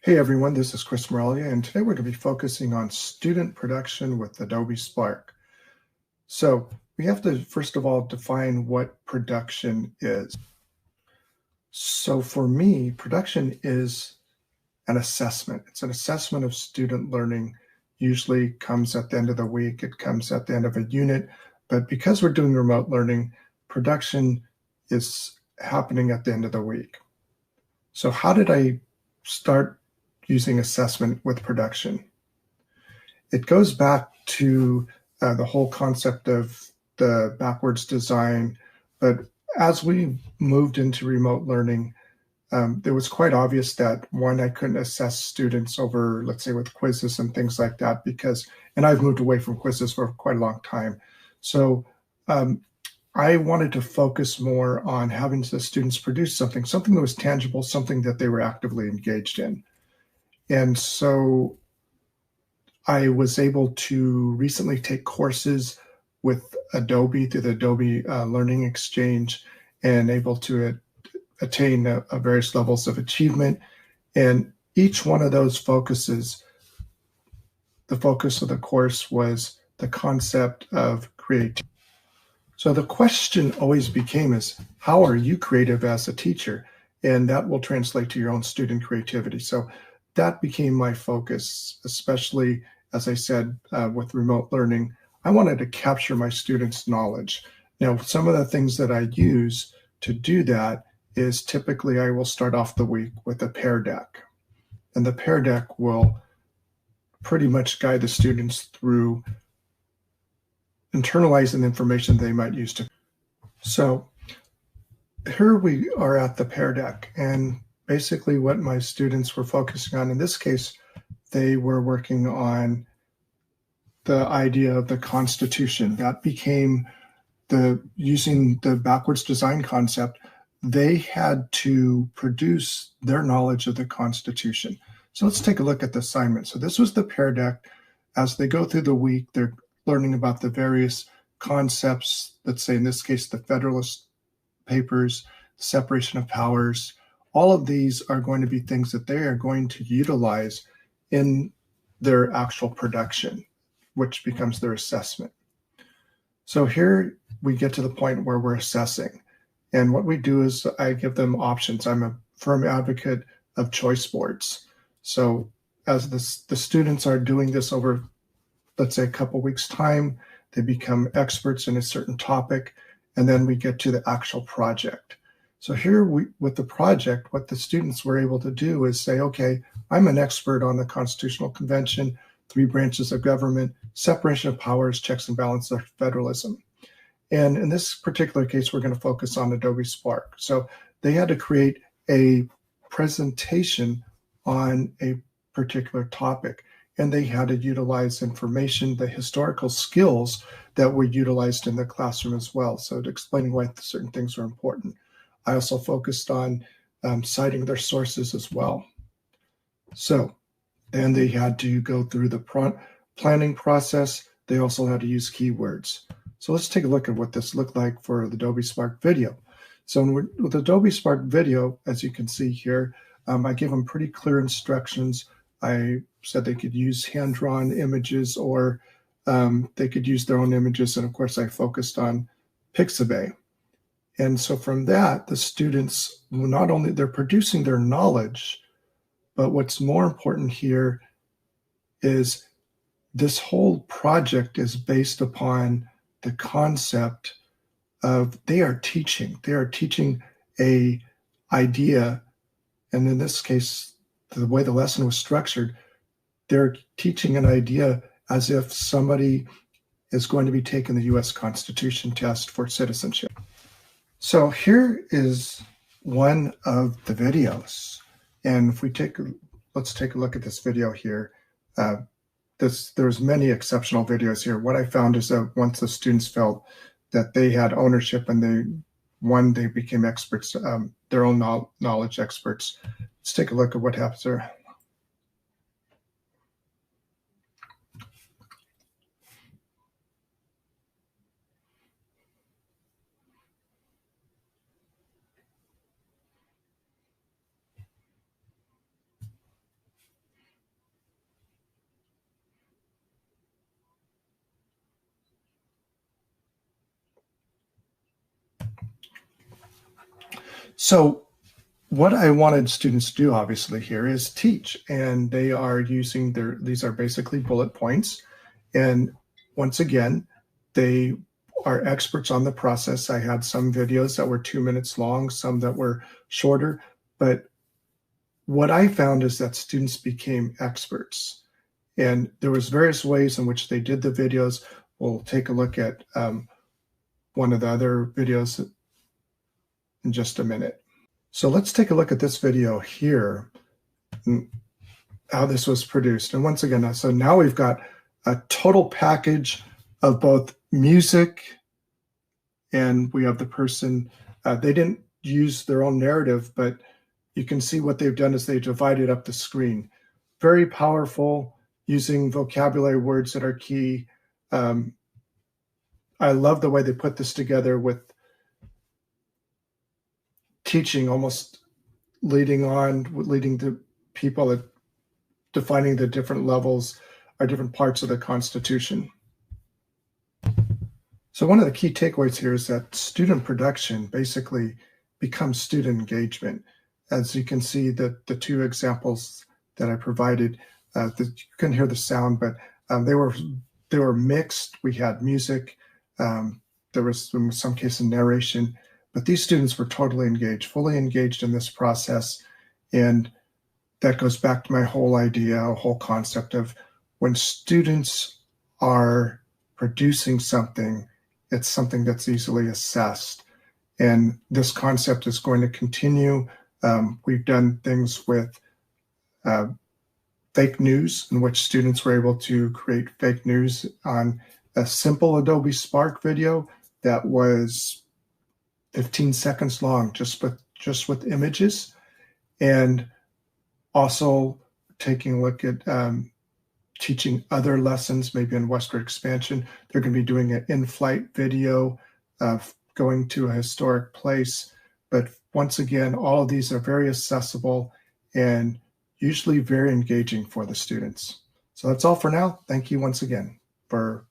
Hey everyone, this is Chris Morelia, and today we're going to be focusing on student production with Adobe Spark. So we have to first of all define what production is. So for me, production is an assessment. It's an assessment of student learning. Usually comes at the end of the week, it comes at the end of a unit, but because we're doing remote learning, production is happening at the end of the week. So how did I start using assessment with production? It goes back to the whole concept of the backwards design, but as we moved into remote learning, it was quite obvious that one, I couldn't assess students over, let's say, with quizzes and things like that and I've moved away from quizzes for quite a long time. So I wanted to focus more on having the students produce something that was tangible, something that they were actively engaged in. And so I was able to recently take courses with Adobe through the Adobe Learning Exchange and able to attain various levels of achievement. And each one of those focuses, the focus of the course was the concept of creativity. So the question always became is, how are you creative as a teacher? And that will translate to your own student creativity. So that became my focus, especially, as I said, with remote learning. I wanted to capture my students' knowledge. Now, some of the things that I use to do that is typically I will start off the week with a pear deck. And the pear deck will pretty much guide the students through internalizing the information they might use to. So here we are at the pear deck, and basically what my students were focusing on, in this case, they were working on the idea of the Constitution. That became using the backwards design concept, they had to produce their knowledge of the Constitution. So let's take a look at the assignment. So this was the pear deck. As they go through the week, they're learning about the various concepts, let's say in this case, the Federalist Papers, separation of powers. All of these are going to be things that they are going to utilize in their actual production, which becomes their assessment. So here we get to the point where we're assessing. And what we do is I give them options. I'm a firm advocate of choice boards. So as the students are doing this over, let's say, a couple weeks' time, they become experts in a certain topic, and then we get to the actual project. So here with the project, what the students were able to do is say, okay, I'm an expert on the Constitutional Convention, 3 branches of government, separation of powers, checks and balances, federalism. And in this particular case, we're going to focus on Adobe Spark. So they had to create a presentation on a particular topic, and they had to utilize information, the historical skills that were utilized in the classroom as well. So explaining why certain things are important. I also focused on citing their sources as well. So then they had to go through the planning process. They also had to use keywords. So let's take a look at what this looked like for the Adobe Spark video. So with Adobe Spark video, as you can see here, I gave them pretty clear instructions. I said they could use hand-drawn images or they could use their own images. And of course, I focused on Pixabay. And so from that, the students, not only they're producing their knowledge, but what's more important here is this whole project is based upon the concept of they are teaching a idea. And in this case, the way the lesson was structured, they're teaching an idea as if somebody is going to be taking the US Constitution test for citizenship. So here is one of the videos. And if we let's take a look at this video here. There's many exceptional videos here. What I found is that once the students felt that they had ownership and they became experts, their own knowledge experts. Let's take a look at what happens there. So what I wanted students to do, obviously, here is teach, and they are using these are basically bullet points. And once again, they are experts on the process. I had some videos that were 2 minutes long, some that were shorter, but what I found is that students became experts. And there was various ways in which they did the videos. We'll take a look at one of the other videos in just a minute. So let's take a look at this video here, and how this was produced. And once again, so now we've got a total package of both music, and we have the person, they didn't use their own narrative, but you can see what they've done is they divided up the screen. Very powerful, using vocabulary words that are key. I love the way they put this together with teaching, almost leading to people at defining the different levels or different parts of the Constitution. So one of the key takeaways here is that student production basically becomes student engagement. As you can see, the two examples that I provided, you couldn't hear the sound, but they were mixed. We had music. There was, in some cases, narration. But these students were totally engaged, fully engaged in this process. And that goes back to my whole idea, whole concept of when students are producing something, it's something that's easily assessed. And this concept is going to continue. We've done things with fake news, in which students were able to create fake news on a simple Adobe Spark video that was 15 seconds long, just with images. And also taking a look at teaching other lessons, maybe in westward expansion. They're going to be doing an in-flight video of going to a historic place. But once again, all of these are very accessible and usually very engaging for the students. So that's all for now. Thank you once again for